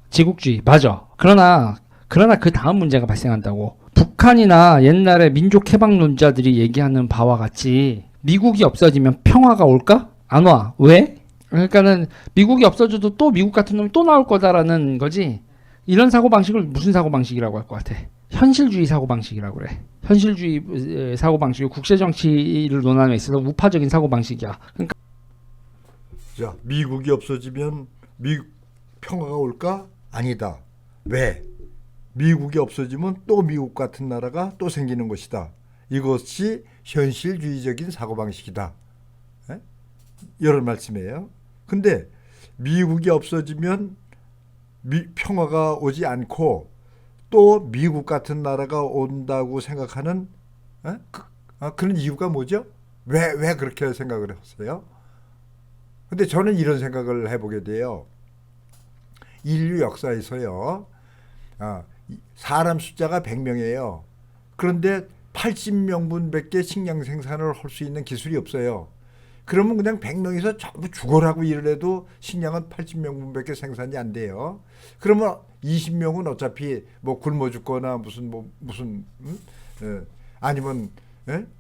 제국주의 맞아. 그러나 그 다음 문제가 발생한다고. 북한이나 옛날에 민족해방론자들이 얘기하는 바와 같이 미국이 없어지면 평화가 올까? 안 와. 왜? 그러니까는 미국이 없어져도 또 미국 같은 놈이 또 나올 거다라는 거지. 이런 사고방식을 무슨 사고방식이라고 할 것 같아? 현실주의 사고방식이라고 그래. 현실주의 사고방식이 국제정치를 논하는 데 있어서 우파적인 사고방식이야. 그러니까 자, 미국이 없어지면 평화가 올까? 아니다. 왜? 미국이 없어지면 또 미국 같은 나라가 또 생기는 것이다. 이것이 현실주의적인 사고방식이다. 에? 이런 말씀이에요. 근데 미국이 없어지면 평화가 오지 않고 또 미국 같은 나라가 온다고 생각하는 그런 이유가 뭐죠? 왜 그렇게 생각을 했어요? 근데 저는 이런 생각을 해보게 돼요. 인류 역사에서요. 사람 숫자가 100명이에요. 그런데 80명분밖에 식량 생산을 할 수 있는 기술이 없어요. 그러면 그냥 100명에서 전부 죽어라고 일을 해도 식량은 80명분밖에 생산이 안 돼요. 그러면 20명은 어차피 뭐 굶어 죽거나 아니면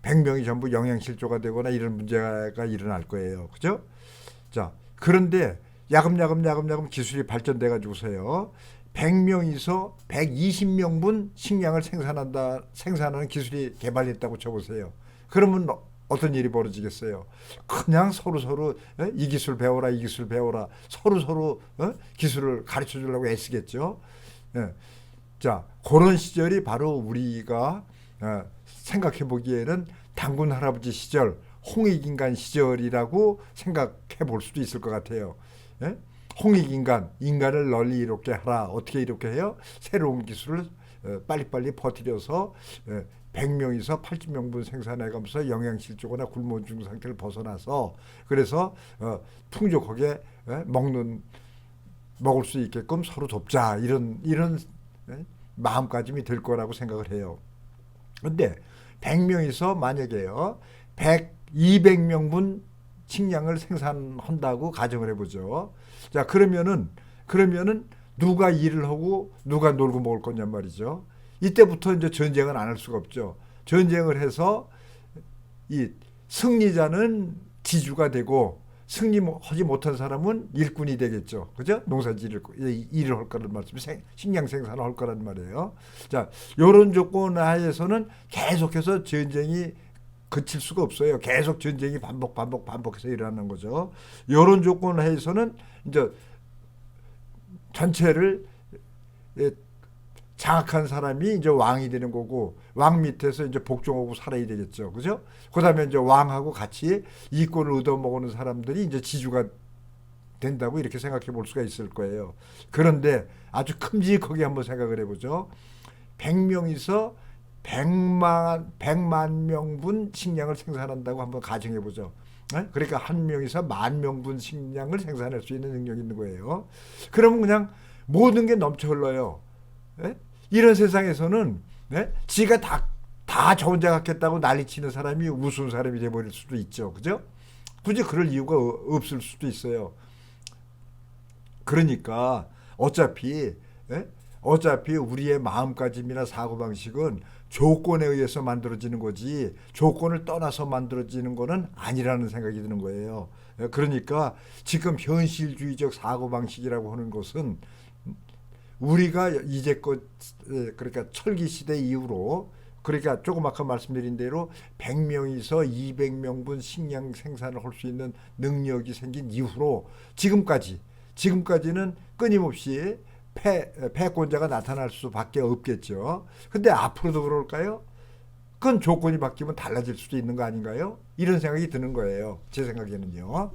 100명이 전부 영양실조가 되거나 이런 문제가 일어날 거예요. 그죠? 자, 그런데 야금야금 기술이 발전돼 가지고서요. 100명에서 120명분 식량을 생산하는 기술이 개발됐다고 쳐보세요. 그러면 어떤 일이 벌어지겠어요? 그냥 서로 이 기술 배워라, 이 기술 배워라. 서로 기술을 가르쳐 주려고 애쓰겠죠. 자, 그런 시절이 바로 우리가 생각해 보기에는 단군 할아버지 시절, 홍익인간 시절이라고 생각해 볼 수도 있을 것 같아요. 홍익인간, 인간을 널리 이롭게 하라. 어떻게 이렇게 해요? 새로운 기술을 빨리빨리 퍼뜨려서 100명에서 80명분 생산해가면서 영양실조거나 굶어 죽는 상태를 벗어나서 그래서 풍족하게 먹을 수 있게끔 서로 돕자 이런 마음가짐이 될 거라고 생각을 해요. 근데 100명에서 만약에요 200명분 식량을 생산한다고 가정을 해보죠. 자, 그러면은 누가 일을 하고 누가 놀고 먹을 거냔 말이죠. 이때부터 이제 전쟁은 안 할 수가 없죠. 전쟁을 해서 이 승리자는 지주가 되고 승리하지 못한 사람은 일꾼이 되겠죠. 그죠? 농사지를 일을 할 거란 말씀, 식량 생산을 할 거란 말이에요. 자, 이런 조건 하에서는 계속해서 전쟁이 그칠 수가 없어요. 계속 전쟁이 반복해서 일어나는 거죠. 이런 조건 하에서는 이제 전체를 장악한 사람이 이제 왕이 되는 거고 왕 밑에서 이제 복종하고 살아야 되겠죠. 그죠? 그다음에 이제 왕하고 같이 이권을 얻어먹는 사람들이 이제 지주가 된다고 이렇게 생각해 볼 수가 있을 거예요. 그런데 아주 큼직하게 한번 생각을 해보죠. 100명에서 100만 명분 식량을 생산한다고 한번 가정해 보죠. 그러니까 한 명에서 10,000명분 식량을 생산할 수 있는 능력이 있는 거예요. 그러면 그냥 모든 게 넘쳐 흘러요. 이런 세상에서는 지가 다 저 혼자 갖겠다고 난리치는 사람이 우스운 사람이 돼버릴 수도 있죠. 그죠? 굳이 그럴 이유가 없을 수도 있어요. 그러니까 어차피 우리의 마음가짐이나 사고방식은 조건에 의해서 만들어지는 거지 조건을 떠나서 만들어지는 거는 아니라는 생각이 드는 거예요. 그러니까 지금 현실주의적 사고방식이라고 하는 것은 우리가 이제껏 그러니까 철기 시대 이후로 그러니까 조금 아까 말씀드린 대로 100명에서 200명분 식량 생산을 할 수 있는 능력이 생긴 이후로 지금까지는 끊임없이 패권자가 나타날 수밖에 없겠죠. 근데 앞으로도 그럴까요? 그건 조건이 바뀌면 달라질 수도 있는 거 아닌가요? 이런 생각이 드는 거예요. 제 생각에는요.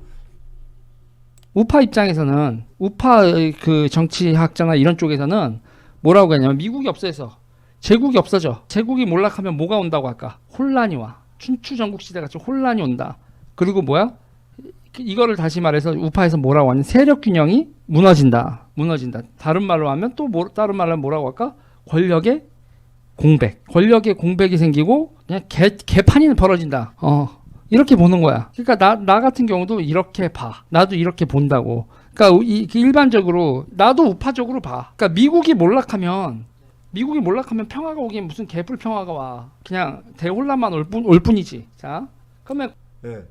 우파 입장에서는 우파의 그 정치학자나 이런 쪽에서는 뭐라고 하냐면 미국이 없어서 제국이 없어져. 제국이 몰락하면 뭐가 온다고 할까? 혼란이 와. 춘추 전국 시대 같이 혼란이 온다. 그리고 뭐야? 이거를 다시 말해서 우파에서 뭐라고 하냐면 세력 균형이 무너진다. 다른 말로 하면 다른 말로 하면 뭐라고 할까? 권력의 공백이 생기고 그냥 개판이 벌어진다. 이렇게 보는 거야. 그러니까 나 같은 경우도 이렇게 봐. 나도 이렇게 본다고. 그러니까 일반적으로 나도 우파적으로 봐. 그러니까 미국이 몰락하면 평화가 오긴 무슨 개뿔 평화가 와. 그냥 대혼란만 올 뿐이지. 자, 그러면 예.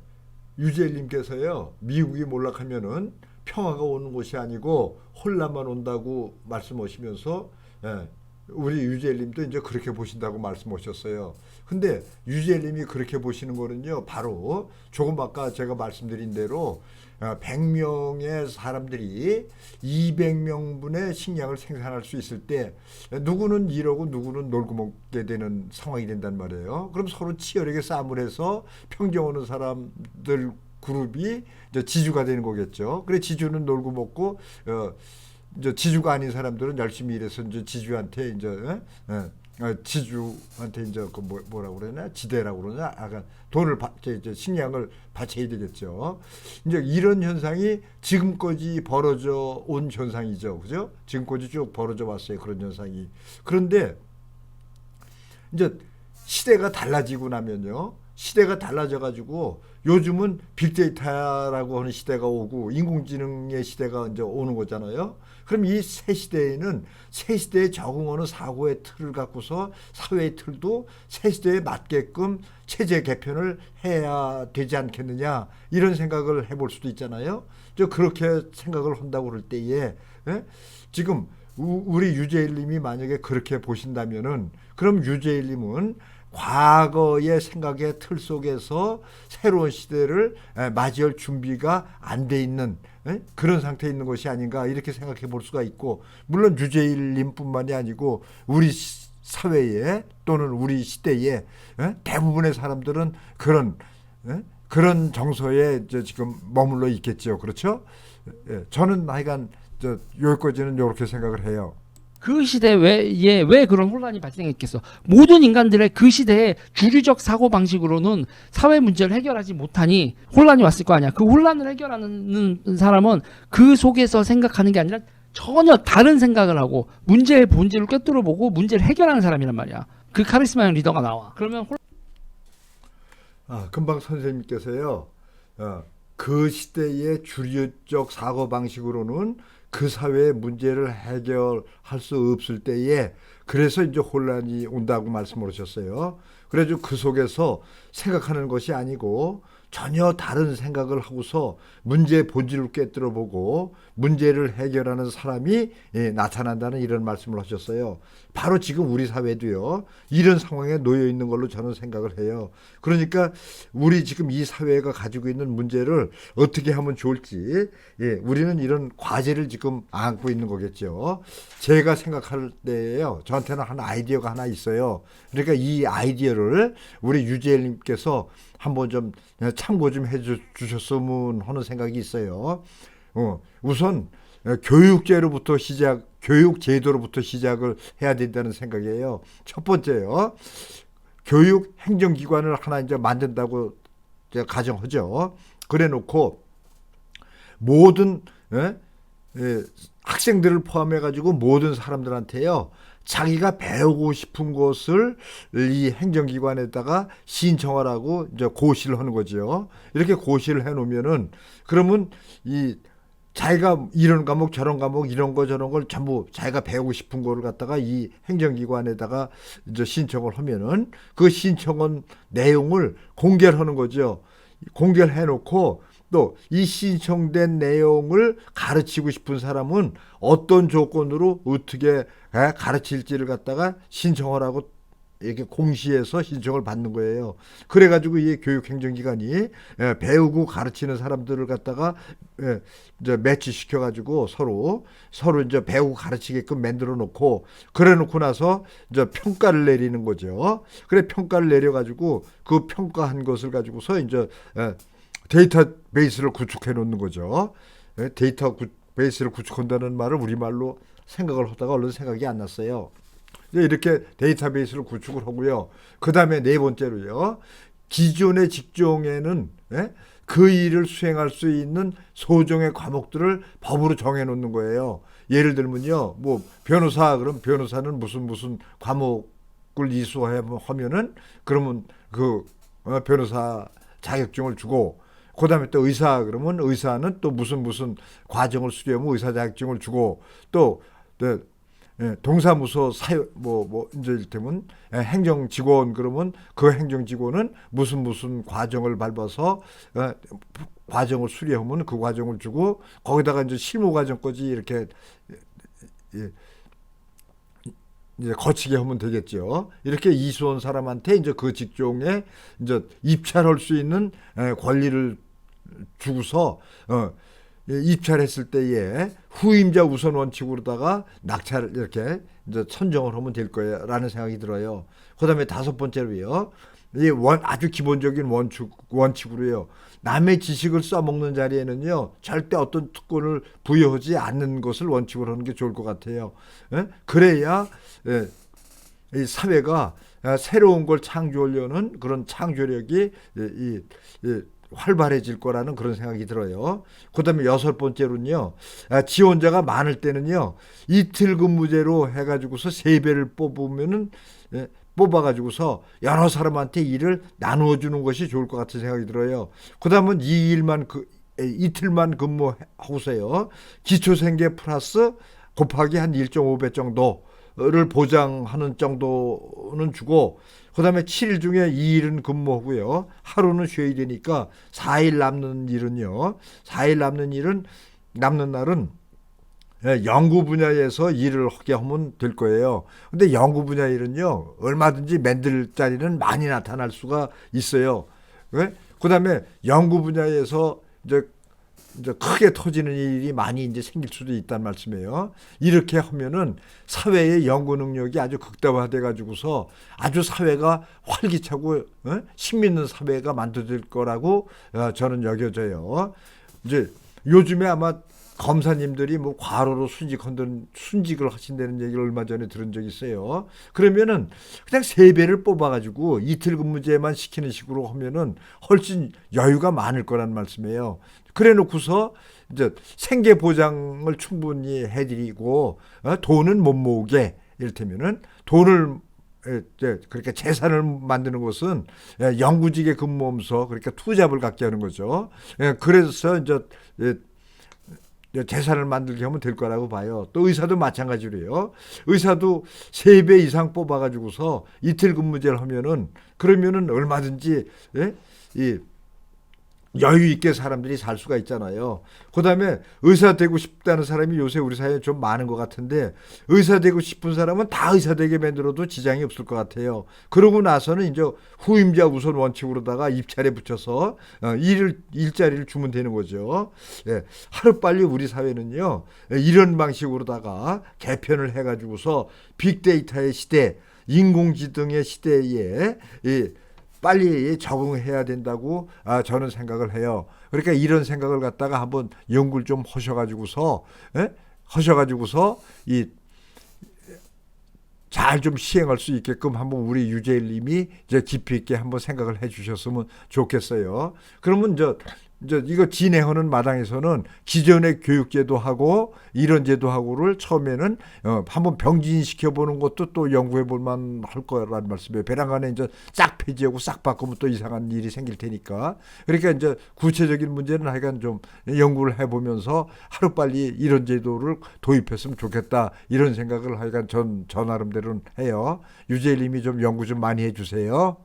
유재일님께서요, 미국이 몰락하면은 평화가 오는 것이 아니고 혼란만 온다고 말씀하시면서, 예, 우리 유재일님도 이제 그렇게 보신다고 말씀하셨어요. 근데 유재일님이 그렇게 보시는 거는요, 바로 조금 아까 제가 말씀드린 대로 100명의 사람들이 200명분의 식량을 생산할 수 있을 때 누구는 일하고 누구는 놀고 먹게 되는 상황이 된단 말이에요. 그럼 서로 치열하게 싸움을 해서 평정 오는 사람들 그룹이 이제 지주가 되는 거겠죠. 그래 지주는 놀고 먹고 이제 지주가 아닌 사람들은 열심히 일해서 이제 지주한테 이제 지주한테 이제 그 뭐라고 그러나 지대라고 그러나 아까 돈을 이제 식량을 바쳐야 되겠죠. 이제 이런 현상이 지금까지 벌어져 온 현상이죠, 그죠? 지금까지 쭉 벌어져 왔어요, 그런 현상이. 그런데 이제 시대가 달라지고 나면요, 시대가 달라져가지고 요즘은 빅데이터라고 하는 시대가 오고 인공지능의 시대가 이제 오는 거잖아요. 그럼 이 새 시대에는 새 시대에 적응하는 사고의 틀을 갖고서 사회의 틀도 새 시대에 맞게끔 체제 개편을 해야 되지 않겠느냐 이런 생각을 해볼 수도 있잖아요. 저 그렇게 생각을 한다고 그럴 때에 지금 우리 유재일님이 만약에 그렇게 보신다면은 그럼 유재일님은 과거의 생각의 틀 속에서 새로운 시대를 맞이할 준비가 안 돼 있는 그런 상태에 있는 것이 아닌가 이렇게 생각해 볼 수가 있고, 물론 유재일님뿐만이 아니고 우리 사회에 또는 우리 시대에 대부분의 사람들은 그런 정서에 지금 머물러 있겠죠. 그렇죠? 저는 하여간 여기까지는 이렇게 생각을 해요. 그 시대에 왜 그런 혼란이 발생했겠어? 모든 인간들의 그 시대의 주류적 사고 방식으로는 사회 문제를 해결하지 못하니 혼란이 왔을 거 아니야. 그 혼란을 해결하는 사람은 그 속에서 생각하는 게 아니라 전혀 다른 생각을 하고 문제의 본질을 꿰뚫어 보고 문제를 해결하는 사람이란 말이야. 그 카리스마형 리더가 나와. 그러면 금방 선생님께서요, 그 시대의 주류적 사고 방식으로는 그 사회의 문제를 해결할 수 없을 때에 그래서 이제 혼란이 온다고 말씀하셨어요. 그래서 그 속에서 생각하는 것이 아니고 전혀 다른 생각을 하고서 문제의 본질을 꿰뚫어 보고 문제를 해결하는 사람이 나타난다는 이런 말씀을 하셨어요. 바로 지금 우리 사회도요, 이런 상황에 놓여 있는 걸로 저는 생각을 해요. 그러니까 우리 지금 이 사회가 가지고 있는 문제를 어떻게 하면 좋을지, 우리는 이런 과제를 지금 안고 있는 거겠죠. 제가 생각할 때에요, 저한테는 한 아이디어가 하나 있어요. 그러니까 이 아이디어를 우리 유재일님께서 한번 좀 참고 좀 해주셨으면 하는 생각이 있어요. 우선 교육 제도로부터 시작을 해야 된다는 생각이에요. 첫 번째요, 교육 행정기관을 하나 이제 만든다고 제가 가정하죠. 그래 놓고 모든 학생들을 포함해 가지고 모든 사람들한테요, 자기가 배우고 싶은 것을 이 행정기관에다가 신청하라고 이제 고시를 하는 거죠. 이렇게 고시를 해 놓으면은 그러면 이 자기가 이런 과목 저런 과목 이런 거 저런 걸 전부 자기가 배우고 싶은 거를 갖다가 이 행정기관에다가 이제 신청을 하면은 그 신청한 내용을 공개를 하는 거죠. 공개를 해 놓고 또 이 신청된 내용을 가르치고 싶은 사람은 어떤 조건으로 어떻게 가르칠지를 갖다가 신청하라고 이렇게 공시해서 신청을 받는 거예요. 그래가지고 이 교육행정기관이 배우고 가르치는 사람들을 갖다가 이제 매치시켜가지고 서로 이제 배우고 가르치게끔 만들어 놓고, 그래 놓고 나서 이제 평가를 내리는 거죠. 그래 평가를 내려가지고 그 평가한 것을 가지고서 이제 데이터베이스를 구축해 놓는 거죠. 데이터베이스를 구축한다는 말을 우리말로 생각을 하다가 얼른 생각이 안 났어요. 이렇게 데이터베이스를 구축을 하고요. 그 다음에 네 번째로요, 기존의 직종에는 그 일을 수행할 수 있는 소정의 과목들을 법으로 정해 놓는 거예요. 예를 들면요, 뭐 변호사, 그럼 변호사는 무슨 과목을 이수하면은 그러면 그 변호사 자격증을 주고, 그다음에 또 의사 그러면 의사는 또 무슨 과정을 수료하면 의사 자격증을 주고 또 동사무소 사회 뭐 이제 이를테면 행정 직원 그러면 그 행정 직원은 무슨 과정을 밟아서 과정을 수료하면 그 과정을 주고 거기다가 이제 실무 과정까지 이렇게 이제 거치게 하면 되겠죠. 이렇게 이수원 사람한테 이제 그 직종에 이제 입찰할 수 있는 권리를 주고서 입찰했을 때에 후임자 우선 원칙으로다가 낙찰을 이렇게 이제 선정을 하면 될 거야라는 생각이 들어요. 그다음에 다섯 번째로요. 이 아주 기본적인 원칙으로요. 남의 지식을 써먹는 자리에는요 절대 어떤 특권을 부여하지 않는 것을 원칙으로 하는 게 좋을 것 같아요. 그래야 이 사회가 새로운 걸 창조하려는 그런 창조력이 활발해질 거라는 그런 생각이 들어요. 그다음에 여섯 번째로는요. 지원자가 많을 때는요. 이틀 근무제로 해가지고서 3배를 뽑아가지고서 여러 사람한테 일을 나누어 주는 것이 좋을 것 같은 생각이 들어요. 그다음은 이틀만 근무하고서요. 기초생계 플러스 곱하기 한 1.5배 정도를 보장하는 정도는 주고 그다음에 7일 중에 2일은 근무하고요. 하루는 쉬어야 되니까 4일 남는 날은 연구 분야에서 일을 하게 하면 될 거예요. 근데 연구 분야 일은요, 얼마든지 만들 자리는 많이 나타날 수가 있어요. 그 다음에 연구 분야에서 이제 크게 터지는 일이 많이 이제 생길 수도 있다는 말씀이에요. 이렇게 하면은 사회의 연구 능력이 아주 극대화돼 가지고서 아주 사회가 활기차고 힘있는 사회가 만들어질 거라고 저는 여겨져요. 이제 요즘에 아마 검사님들이 뭐 과로로 순직을 하신다는 얘기를 얼마 전에 들은 적이 있어요. 그러면은 그냥 3배를 뽑아가지고 이틀 근무제만 시키는 식으로 하면은 훨씬 여유가 많을 거란 말씀이에요. 그래 놓고서 이제 생계 보장을 충분히 해드리고 돈은 못 모으게 이를테면은 돈을 그러니까 재산을 만드는 것은 영구직에 근무하면서 그러니까 투잡을 갖게 하는 거죠. 그래서 이제 재산을 만들게 하면 될 거라고 봐요. 또 의사도 마찬가지로요. 의사도 3배 이상 뽑아가지고서 이틀 근무제를 하면은 그러면은 얼마든지 이 여유 있게 사람들이 살 수가 있잖아요. 그다음에 의사 되고 싶다는 사람이 요새 우리 사회에 좀 많은 것 같은데 의사 되고 싶은 사람은 다 의사 되게 만들어도 지장이 없을 것 같아요. 그러고 나서는 이제 후임자 우선 원칙으로다가 입찰에 붙여서 일자리를 주면 되는 거죠. 하루빨리 우리 사회는요 이런 방식으로다가 개편을 해가지고서 빅데이터의 시대, 인공지능의 시대에 빨리 적응해야 된다고 저는 생각을 해요. 그러니까 이런 생각을 갖다가 한번 연구를 좀 하셔가지고서 잘 좀 시행할 수 있게끔 한번 우리 유재일님이 이제 깊이 있게 한번 생각을 해주셨으면 좋겠어요. 그러면 이제 이거 진행하는 마당에서는 기존의 교육제도 하고 이런 제도하고를 처음에는 한번 병진시켜 보는 것도 또 연구해 볼 만할 거라는 말씀이에요. 배란간에 이제 싹 폐지하고 싹 바꾸면 또 이상한 일이 생길 테니까. 그러니까 이제 구체적인 문제는 하여간 좀 연구를 해보면서 하루빨리 이런 제도를 도입했으면 좋겠다 이런 생각을 하여간 저 나름대로는 해요. 유재일님이 좀 연구 좀 많이 해주세요.